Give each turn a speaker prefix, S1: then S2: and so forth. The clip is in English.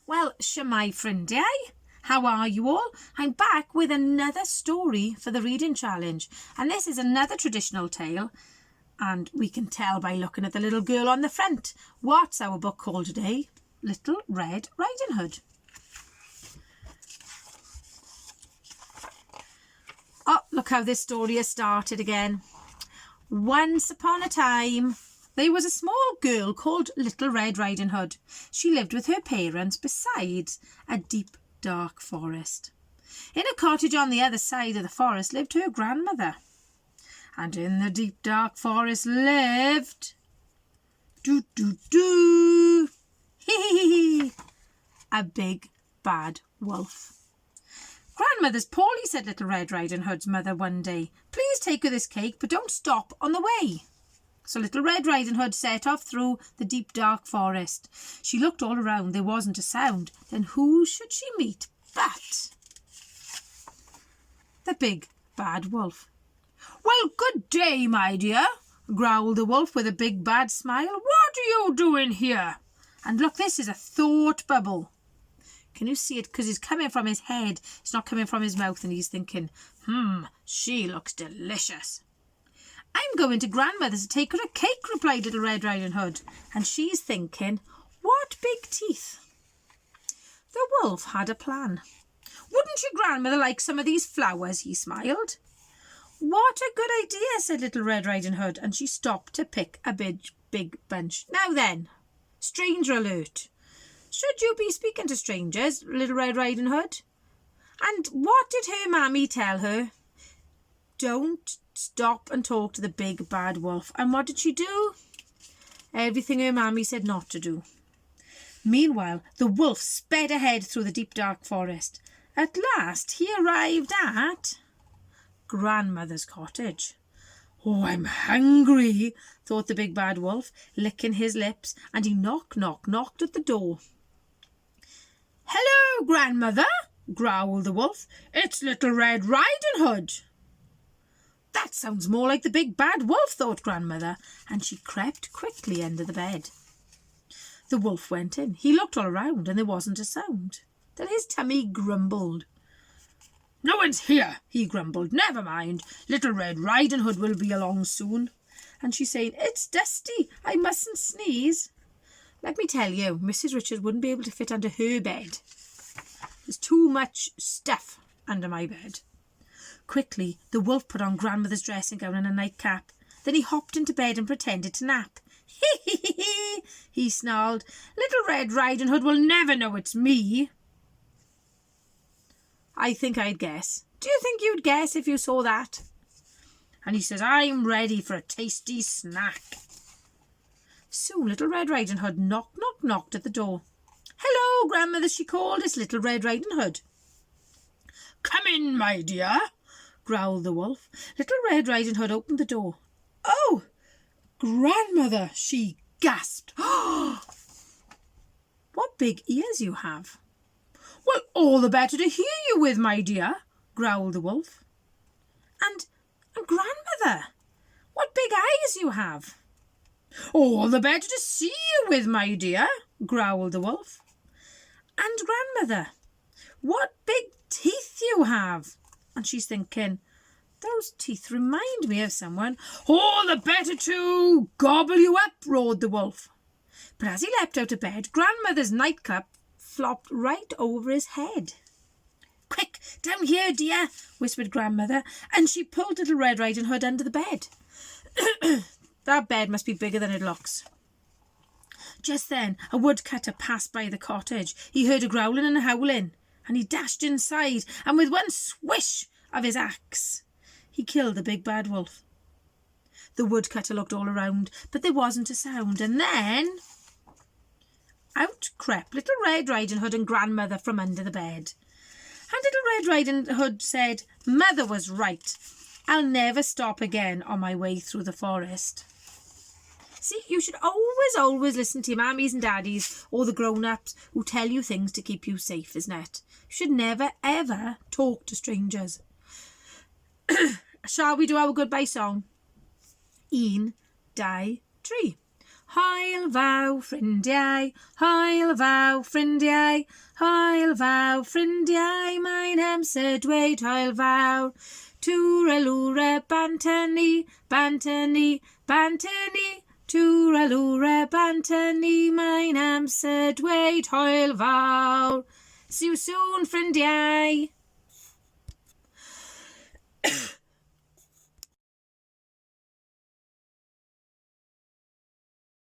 S1: Well, shemai ffrindiau, how are you all? I'm back with another story for the reading challenge, and this is another traditional tale, and we can tell by looking at the little girl on the front. What's our book called today? Little Red Riding Hood. Oh, look how this story has started again. Once upon a time, there was a small girl called Little Red Riding Hood. She lived with her parents beside a deep, dark forest. In a cottage on the other side of the forest lived her grandmother. And in the deep, dark forest lived... a big, bad wolf. Grandmother's poorly, said Little Red Riding Hood's mother one day. Please take her this cake, but don't stop on the way. So Little Red Riding Hood set off through the deep, dark forest. She looked all around. There wasn't a sound. Then who should she meet but the big, bad wolf? Well, good day, my dear, growled the wolf with a big, bad smile. What are you doing here? And look, this is a thought bubble. Can you see it? Because it's coming from his head. It's not coming from his mouth, and he's thinking, she looks delicious. I'm going to grandmother's to take her a cake, replied Little Red Riding Hood. And she's thinking, what big teeth. The wolf had a plan. Wouldn't your grandmother like some of these flowers? He smiled. What a good idea, said Little Red Riding Hood, and she stopped to pick a big bunch. Now then, stranger alert. Should you be speaking to strangers, Little Red Riding Hood? And what did her mammy tell her? Don't stop and talk to the big bad wolf. And what did she do? Everything her mammy said not to do. Meanwhile, the wolf sped ahead through the deep dark forest. At last he arrived at grandmother's cottage. Oh, I'm hungry, thought the big bad wolf, licking his lips, and he knocked at the door. Hello, grandmother, growled the wolf. It's Little Red Riding Hood. That sounds more like the big bad wolf, thought grandmother, and she crept quickly under the bed. The wolf went in. He looked all around, and there wasn't a sound. Then his tummy grumbled. No one's here, he grumbled. Never mind. Little Red Riding Hood will be along soon. And she's saying, it's dusty. I mustn't sneeze. Let me tell you, Mrs. Richards wouldn't be able to fit under her bed. There's too much stuff under my bed. Quickly, the wolf put on grandmother's dressing gown and a nightcap. Then he hopped into bed and pretended to nap. Hee, he snarled. Little Red Riding Hood will never know it's me. I think I'd guess. Do you think you'd guess if you saw that? And he says, I'm ready for a tasty snack. Soon Little Red Riding Hood knocked at the door. Hello, grandmother, she called. It's Little Red Riding Hood. Come in, my dear, growled the wolf. Little Red Riding Hood opened the door. Oh, grandmother, she gasped. What big ears you have. Well, all the better to hear you with, my dear, growled the wolf. And grandmother, what big eyes you have. All the better to see you with, my dear, growled the wolf. And grandmother, what big teeth you have. And she's thinking, those teeth remind me of someone. All the better to gobble you up, roared the wolf. But as he leapt out of bed, grandmother's nightcap flopped right over his head. Quick, down here, dear, whispered grandmother, and she pulled Little Red Riding Hood under the bed. That bed must be bigger than it looks. Just then, a woodcutter passed by the cottage. He heard a growling and a howling, and he dashed inside, and with one swish of his axe, he killed the big bad wolf. The woodcutter looked all around, but there wasn't a sound, and then out crept Little Red Riding Hood and grandmother from under the bed. And Little Red Riding Hood said, Mother was right. I'll never stop again on my way through the forest. See, you should always listen to your mammies and daddies or the grown-ups who tell you things to keep you safe, isn't it? You should never, ever talk to strangers. Shall we do our goodbye song? 1, 2, 3. Hwyl faw ffrindiau, hwyl faw ffrindiau, hwyl faw ffrindiau, mae'n amser dweud hwyl fawr. Twrelwre bantynni, bantynni, bantynni, twrelwre bantynni, mae'n amser dweud hwyl fawr. See you soon, ffrindiau.